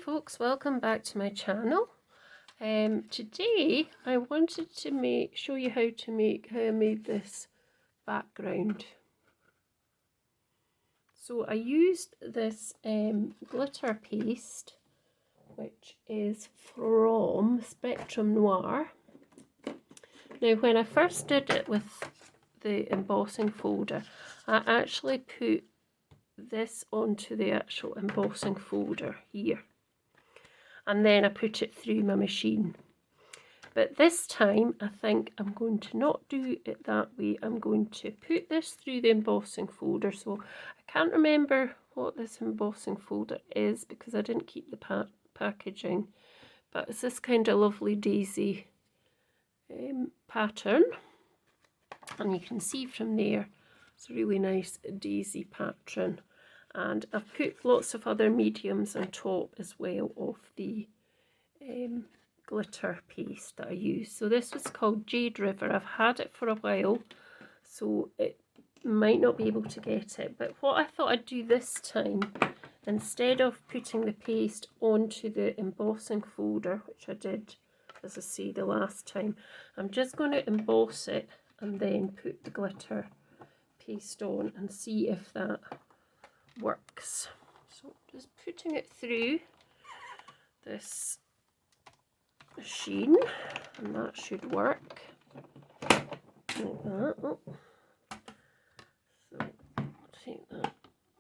folks, welcome back to my channel. Today I wanted to show you how I made this background. So I used this glitter paste, which is from Spectrum Noir. Now when I first did it with the embossing folder, I actually put this onto the actual embossing folder here, and then I put it through my machine. But this time I think I'm going to not do it that way. I'm going to put this through the embossing folder. So I can't remember what this embossing folder is because I didn't keep the packaging, but it's this kind of lovely daisy pattern, and you can see from there it's a really nice daisy pattern. And I've put lots of other mediums on top as well of the glitter paste that I use. So this was called Jade River. I've had it for a while, so it might not be able to get it. But what I thought I'd do this time, instead of putting the paste onto the embossing folder, which I did, as I say, the last time, I'm just going to emboss it and then put the glitter paste on and see if that works. So just putting it through this machine, and that should work like that. Oh. So take that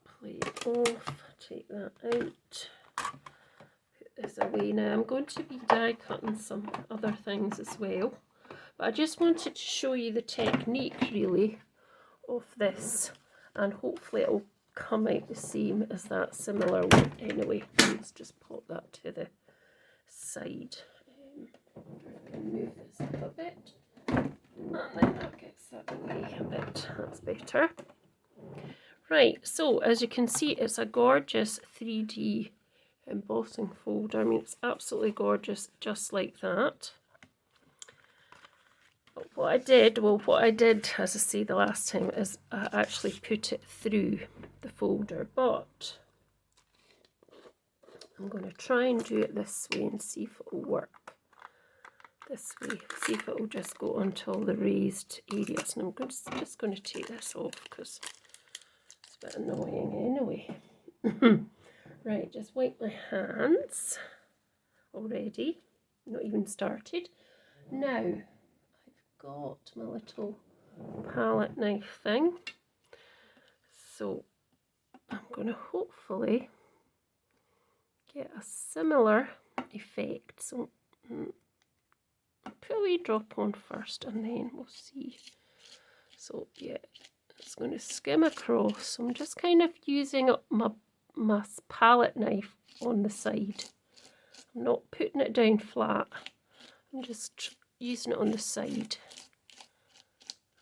plate off, take that out, put this away. Now I'm going to be die cutting some other things as well, but I just wanted to show you the technique really of this, and hopefully it'll come out the same as that similar one. Anyway, let's just pop that to the side. I can move this up a bit, and then that gets that away a bit. That's better. Right, so as you can see, it's a gorgeous 3D embossing folder. I mean, it's absolutely gorgeous, just like that. But what I did, as I say the last time, is I actually put it through the folder, but I'm going to try and do it this way and see if it will work this way. See if it will just go onto all the raised areas. And I'm just going to take this off because it's a bit annoying anyway. Right, just wipe my hands already. Not even started. Now I've got my little palette knife thing, so I'm going to hopefully get a similar effect. So put a wee drop on first and then we'll see. So yeah, it's going to skim across. So I'm just kind of using up my palette knife on the side. I'm not putting it down flat, I'm just using it on the side,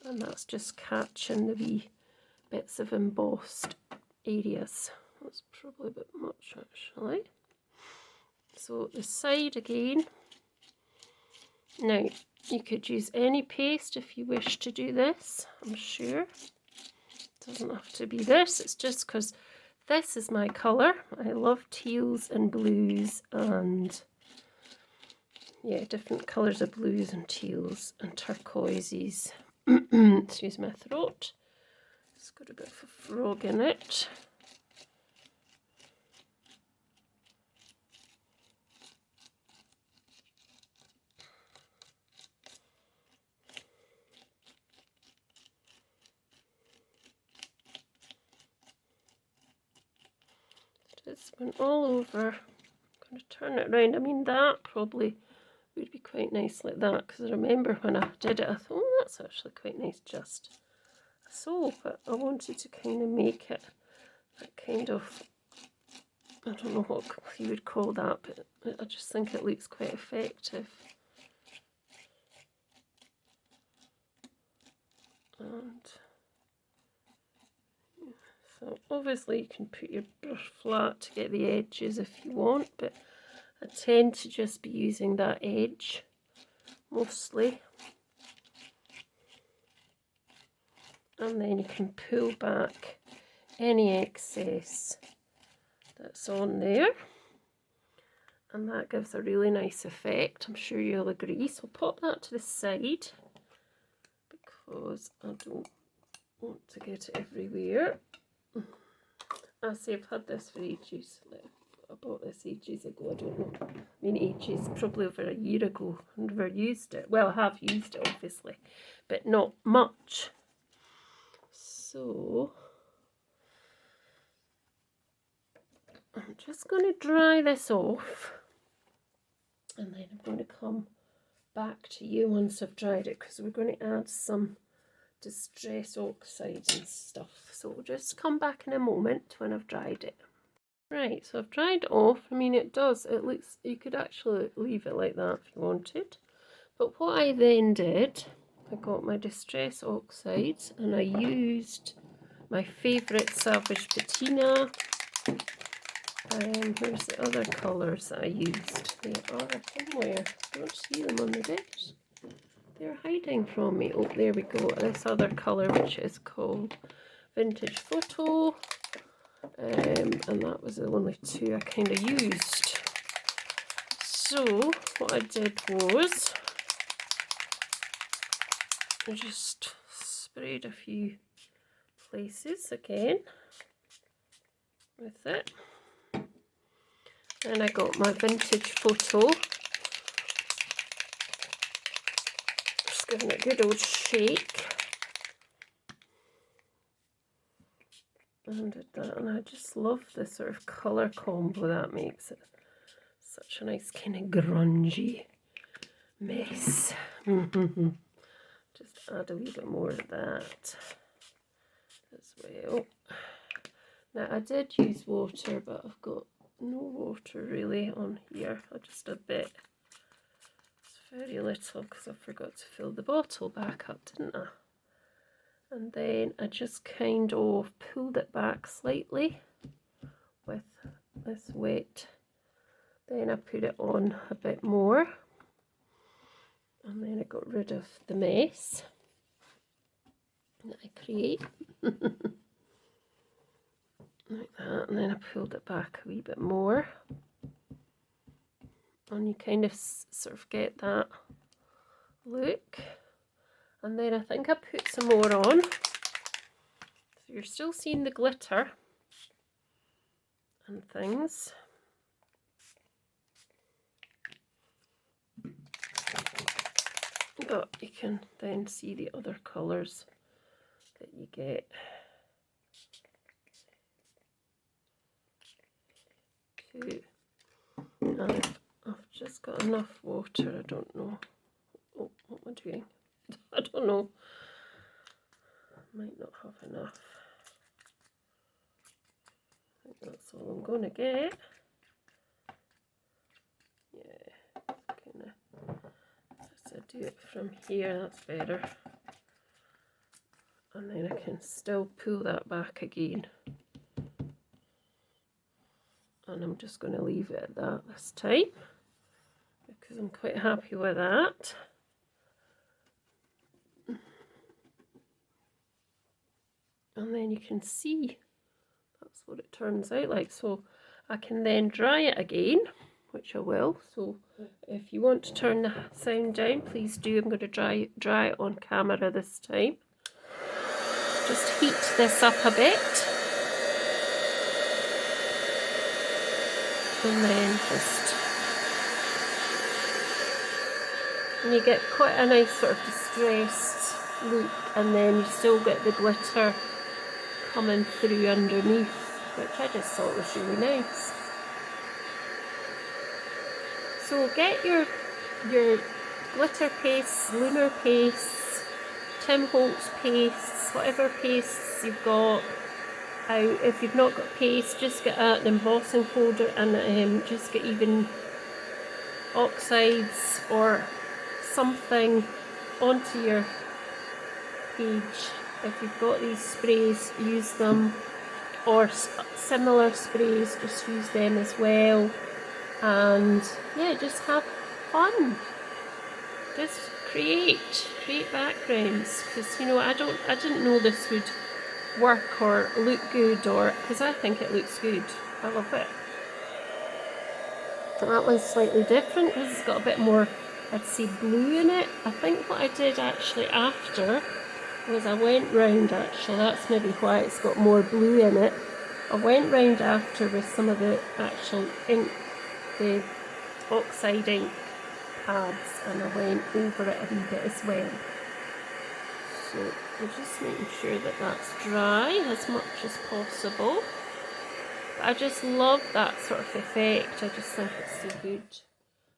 and that's just catching the wee bits of embossed areas. That's probably a bit much actually. So the side again. Now you could use any paste if you wish to do this, I'm sure. It doesn't have to be this, it's just because this is my colour. I love teals and blues and yeah, different colours of blues and teals and turquoises. Excuse my throat. It's got a bit of a frog in it. Just went all over. I'm going to turn it around. I mean, that probably would be quite nice like that, because I remember when I did it I thought, oh, that's actually quite nice just so, but I wanted to kind of make it that kind of, I don't know what you would call that, but I just think it looks quite effective. And so obviously you can put your brush flat to get the edges if you want, but I tend to just be using that edge mostly. And then you can pull back any excess that's on there. and that gives a really nice effect. I'm sure you'll agree. So pop that to the side because I don't want to get it everywhere. I say I've had this for ages. I bought this ages ago, I don't know. I mean ages, probably over a year ago. I never used it. Well, I have used it obviously, but not much. So I'm just going to dry this off, and then I'm going to come back to you once I've dried it, because we're going to add some Distress Oxides and stuff. So we'll just come back in a moment when I've dried it. Right, so I've dried it off. I mean, it looks, you could actually leave it like that if you wanted. But what I then did, I got my Distress Oxides and I used my favourite Savage Patina. Where's the other colours that I used? They are somewhere. I don't see them on the desk. They're hiding from me. Oh, there we go. This other colour, which is called Vintage Photo. And that was the only two I kind of used. So what I did was I just sprayed a few places again with it. And I got my Vintage Photo. Just giving it a good old shake. And did that, and I just love the sort of colour combo that makes it such a nice kind of grungy mess. Just add a wee bit more of that as well. Now I did use water, but I've got no water really on here. Just a bit. It's very little because I forgot to fill the bottle back up, didn't I? And then I just kind of pulled it back slightly with this wet. Then I put it on a bit more. And then I got rid of the mess that I create. Like that. And then I pulled it back a wee bit more. And you kind of sort of get that look. And then I think I put some more on. So you're still seeing the glitter and things. But you can then see the other colours that you get. Too. And I've just got enough water, I don't know. Oh, what am I doing? I don't know. Might not have enough. I think that's all I'm going to get. Yeah, kind of. As I do it from here, that's better. And then I can still pull that back again. And I'm just going to leave it at that this time, because I'm quite happy with that. And then you can see that's what it turns out like. So I can then dry it again, which I will. So if you want to turn the sound down, please do. I'm going to dry it on camera this time. Just heat this up a bit. And then and you get quite a nice sort of distressed look, and then you still get the glitter coming through underneath, which I just thought was really nice. So get your glitter pastes, lunar pastes, Tim Holtz pastes, whatever pastes you've got out. If you've not got paste, just get an embossing folder and just get even oxides or something onto your page. If you've got these sprays, use them, or similar sprays, just use them as well. And yeah, just have fun. Just create backgrounds, because you know I didn't know this would work or look good, or because I think it looks good. I love it. So that one's slightly different because it's got a bit more, I'd say, blue in it. I think what I did actually after was I went round, actually, that's maybe why it's got more blue in it. I went round after with some of the actual ink, the oxide ink pads, and I went over it a wee bit as well. So we're just making sure that that's dry as much as possible. But I just love that sort of effect. I just think it's so good.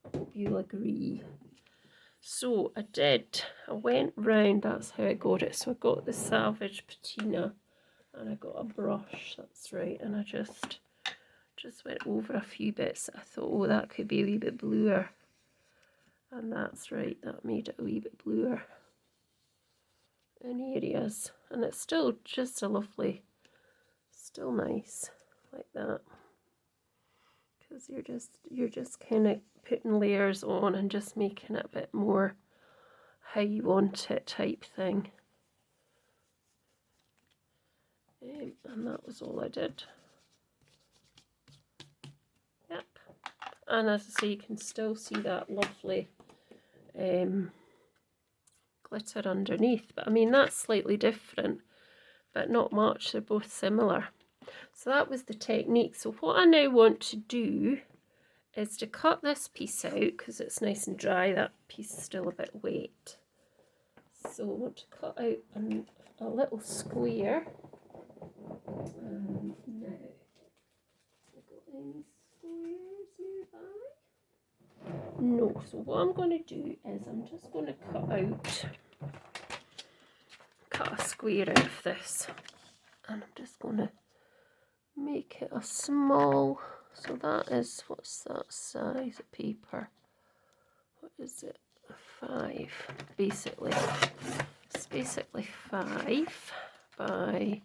I hope you'll agree. So I went round, that's how I got it. So I got the Savage Patina and I got a brush, that's right, and I just went over a few bits. I thought, oh, that could be a wee bit bluer. And that's right, that made it a wee bit bluer in areas. And it's still just a lovely, still nice, like that. Because you're just kind of putting layers on and just making it a bit more how you want it type thing. And that was all I did. Yep. And as I say, you can still see that lovely glitter underneath. But I mean, that's slightly different, but not much. They're both similar. So that was the technique. So what I now want to do is to cut this piece out because it's nice and dry. That piece is still a bit wet. So I want to cut out a little square. Now, have I got any squares nearby? No. So what I'm going to do is I'm just going to cut a square out of this, and I'm just going to make it a small. So that is, what's that size of paper? What is it? 5, basically. It's basically 5 by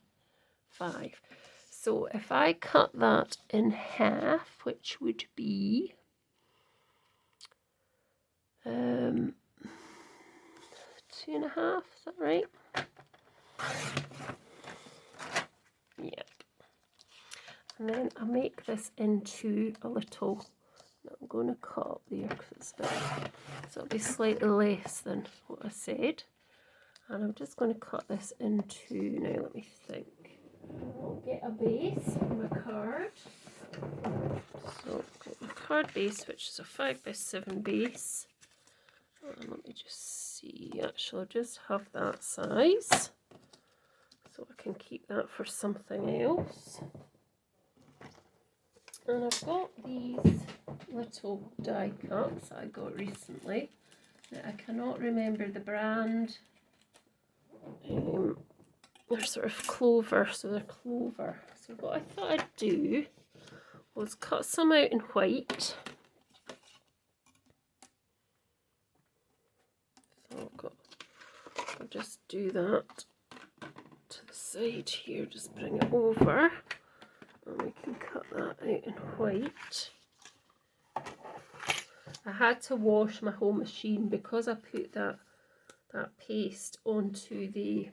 5. So if I cut that in half, which would be 2.5, is that right? Yep. And then I make this into a little, I'm going to cut up there because it's a bit, so it'll be slightly less than what I said. And I'm just going to cut this into, now let me think. I'll get a base for my card. So I've got my card base, which is a 5 by 7 base. And let me just see, actually I'll just have that size. So I can keep that for something else. And I've got these little die cuts that I got recently. Now I cannot remember the brand. They're sort of clover, so they're clover. So what I thought I'd do was cut some out in white. So I'll just do that to the side here, just bring it over, and we can cut that out in white. I had to wash my whole machine because I put that paste onto the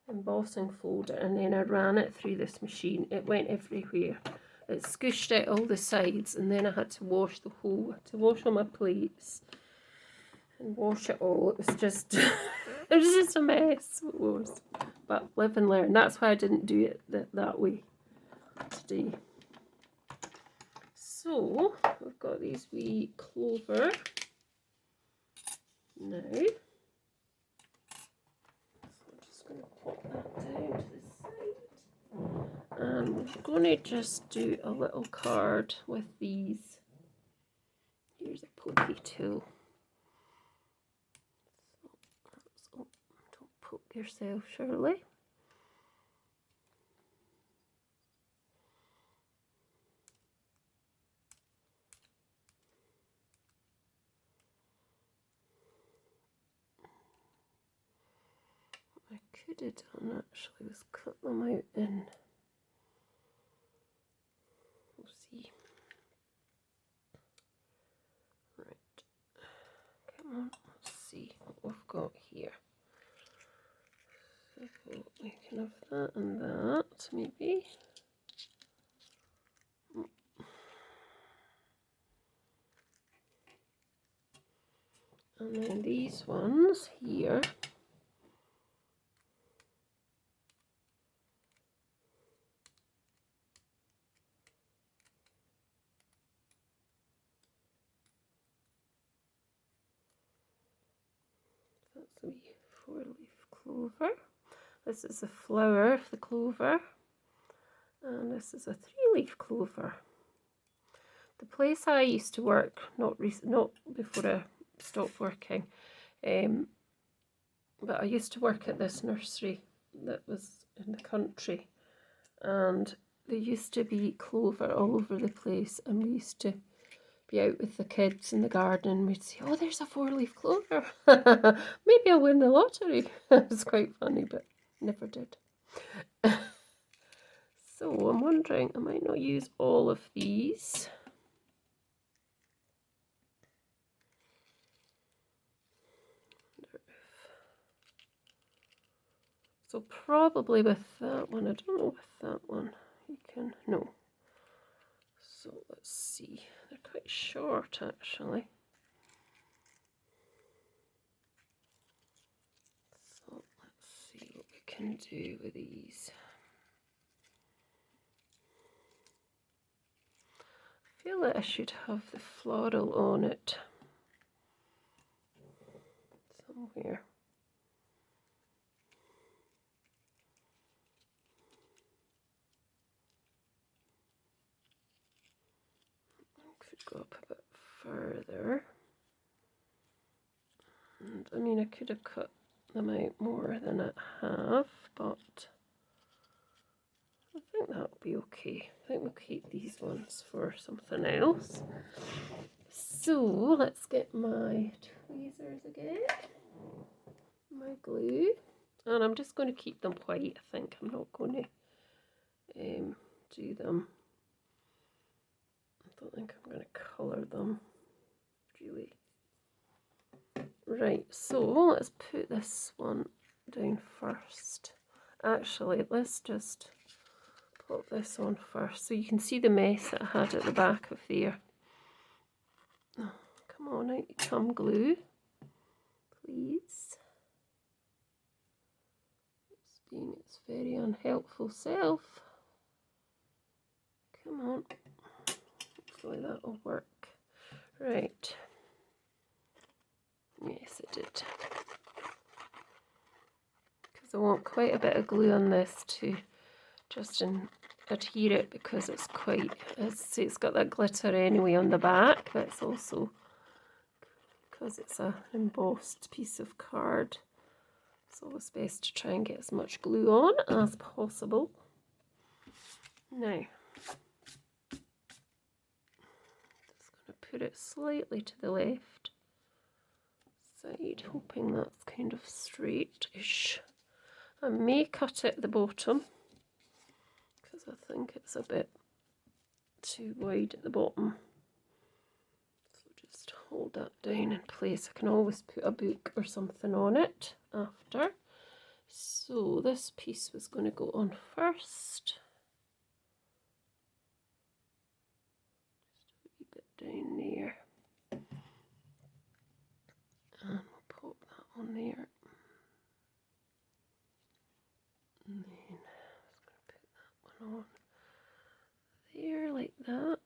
embossing folder and then I ran it through this machine. It went everywhere. It scooshed out all the sides, and then I had to wash the whole, to wash all my plates and wash it all. It was just it was just a mess. It was. But live and learn. That's why I didn't do it that way today. So we've got these wee clover now. Going to pop that down to the side, and we're going to just do a little card with these. Here's a pokey tool. So, don't poke yourself, Shirley. I could have done actually was cut them out in, we'll see. Right, come on, let's see what we've got here. So we can have that and that, maybe. And then these ones here. That's a wee 4-leaf clover. This is the flower of the clover. And this is a 3-leaf clover. The place I used to work, not before I stopped working, but I used to work at this nursery that was in the country, and there used to be clover all over the place, and we used to be out with the kids in the garden and we'd say, oh, there's a 4-leaf clover. Maybe I'll win the lottery. It was quite funny, but never did. So I'm wondering, I might not use all of these. So probably with that one, I don't know with that one, you can, no. So let's see, they're quite short actually. So let's see what we can do with these. I feel that I should have the floral on it somewhere. Could go up a bit further, and I mean I could have cut them out more than I have, but I think that'll be okay. I think we'll keep these ones for something else. So let's get my tweezers again, my glue, and I'm just going to keep them white. I think I'm not going to do them. I don't think I'm going to colour them really. Right, so let's put this one down first. Actually, let's just pop this on first so you can see the mess that I had at the back of there. Oh, come on, out you come, glue, please. It's being its very unhelpful self. Come on. Hopefully that'll work. Right. Yes, it did. Because I want quite a bit of glue on this to just adhere it, because it's quite, it's got that glitter anyway on the back, but it's also because it's an embossed piece of card. It's always best to try and get as much glue on as possible. Now, just going to put it slightly to the left side, hoping that's kind of straight-ish. I may cut it at the bottom because I think it's a bit too wide at the bottom. So just hold that down in place. I can always put a book or something on it after. So this piece was going to go on first. Just a wee bit down there. And we'll pop that on there. And then I was going to put that one on there like that.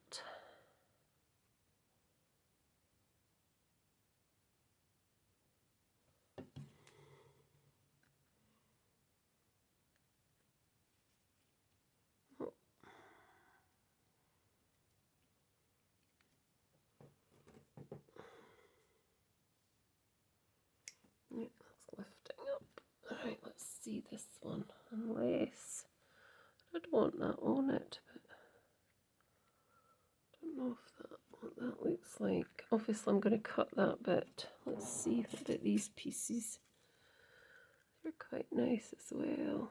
Yeah, that's lifting up. Alright, let's see this one. Unless I'd want that on it, but I don't know if what that looks like. Obviously I'm going to cut that bit. Let's see about these pieces. They're quite nice as well.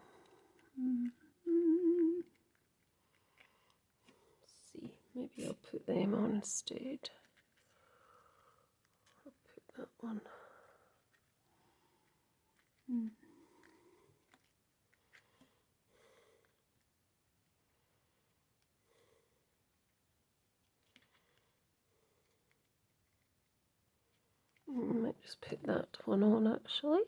Let's see, maybe I'll put them on instead. I'll put that one. I might just put that one on actually.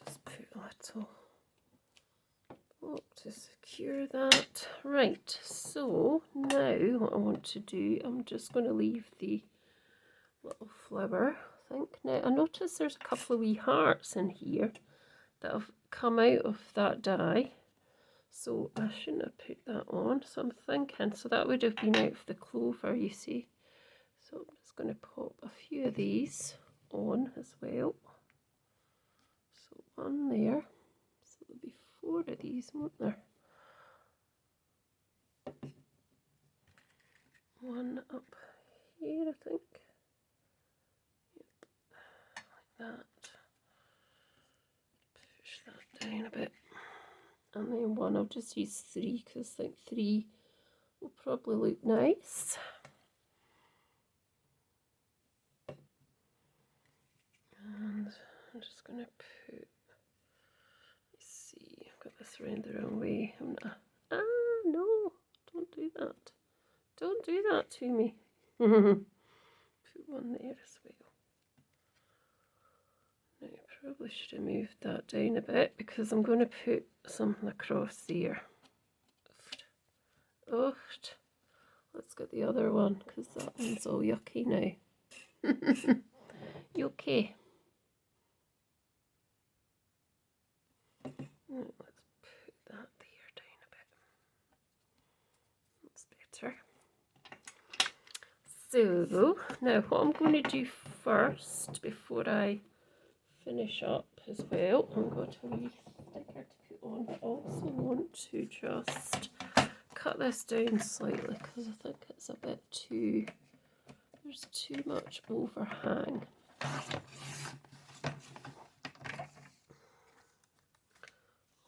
Just put a little block to secure that. Right, so now what I want to do, I'm just going to leave the little flower, I think. Now I notice there's a couple of wee hearts in here that have come out of that die, so I shouldn't have put that on. So I'm thinking, so that would have been out of the clover, you see. So I'm just going to pop a few of these on as well. So one there, so there'll be 4 of these, won't there? One up here, I think. Yep. Like that. Push that down a bit. And then one, I'll just use 3 because I think 3 will probably look nice. And I'm just going to put, let's see, I've got this round the wrong way. No, don't do that. Don't do that to me. Put one there as well. Now, I probably should have moved that down a bit because I'm going to put something across there. Oh, let's get the other one because that one's all yucky now. You okay? Right, let's put that there down a bit. That's better. So now what I'm going to do first before I finish up as well, I've got a wee sticker to put on, but I also want to just cut this down slightly because I think it's a bit too, there's too much overhang.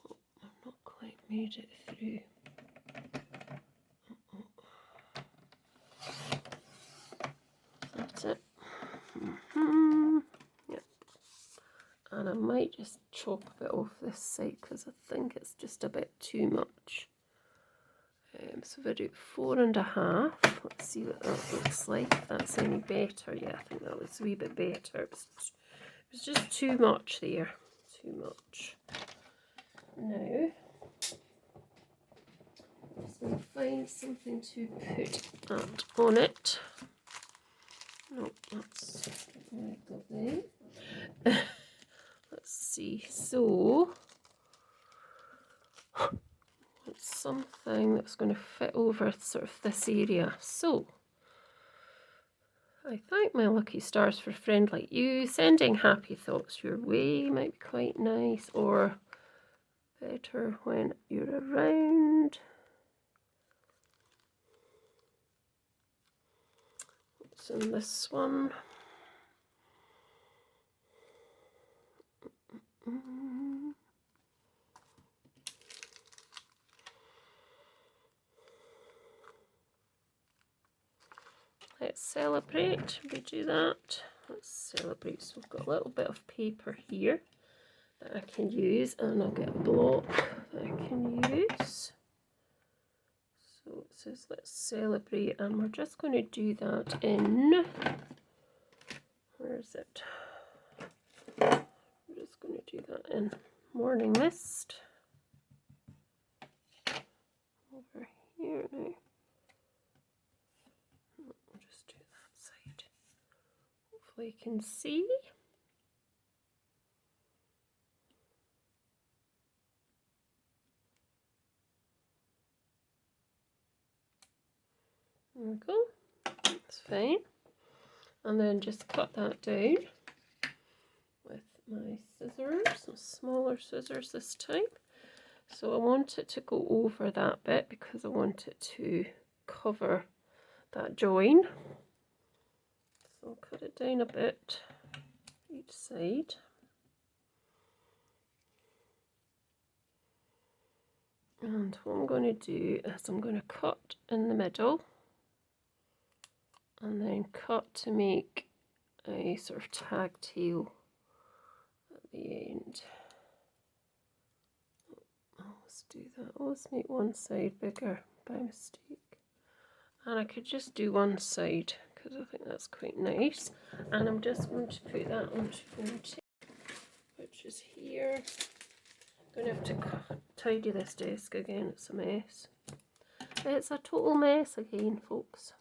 Oh, I've not quite made it through. That's it. Yep. And I might just chop a bit off this side because I think it's just a bit too much. So if I do 4.5, let's see what that looks like. If that's any better. Yeah, I think that looks a wee bit better. It was just too much there. Too much. Now, I'm just going to find something to put that on it. No, that's right up there. Let's see. So, it's something that's going to fit over sort of this area. So, I thank my lucky stars for a friend like you. Sending happy thoughts your way might be quite nice, or better when you're around. What's in this one? Let's celebrate. We do that. Let's celebrate. So we've got a little bit of paper here that I can use, and I'll get a block that I can use. So it says let's celebrate, and we're just going to do that in, where is it? We're just going to do that in Morning Mist. Over here now. I'll just do that side. Hopefully you can see. There we go. That's fine. And then just cut that down with my scissors, some smaller scissors this time. So I want it to go over that bit because I want it to cover that join. So I'll cut it down a bit each side. And what I'm going to do is I'm going to cut in the middle and then cut to make a sort of tag tail at the end. Let's do that. Let's make one side bigger by mistake. And I could just do one side because I think that's quite nice. And I'm just going to put that onto foam tape, which is here. I'm going to have to tidy this desk again, it's a mess. It's a total mess again, folks.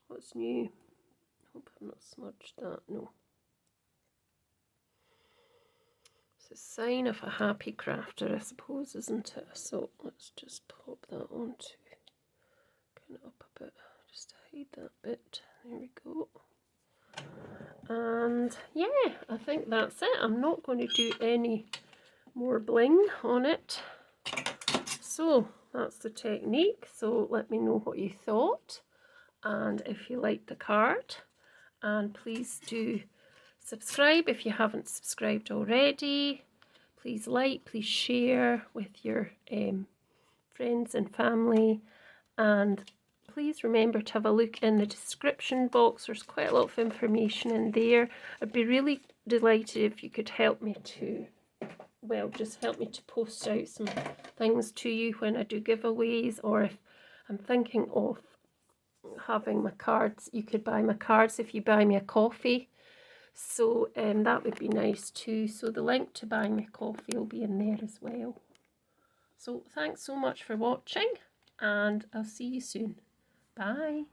What's new? Hope I've not smudged that, no. It's a sign of a happy crafter, I suppose, isn't it? So let's just pop that onto, kind of up a bit, just to hide that bit. There we go. And yeah, I think that's it. I'm not going to do any more bling on it. So that's the technique. So let me know what you thought and if you liked the card. And please do subscribe if you haven't subscribed already. Please like, please share with your friends and family. And please remember to have a look in the description box. There's quite a lot of information in there. I'd be really delighted if you could help me to, well, just help me to post out some things to you when I do giveaways, or if I'm thinking of having my cards, you could buy my cards if you buy me a coffee. So that would be nice too. So the link to buy me a coffee will be in there as well. So thanks so much for watching, and I'll see you soon. Bye.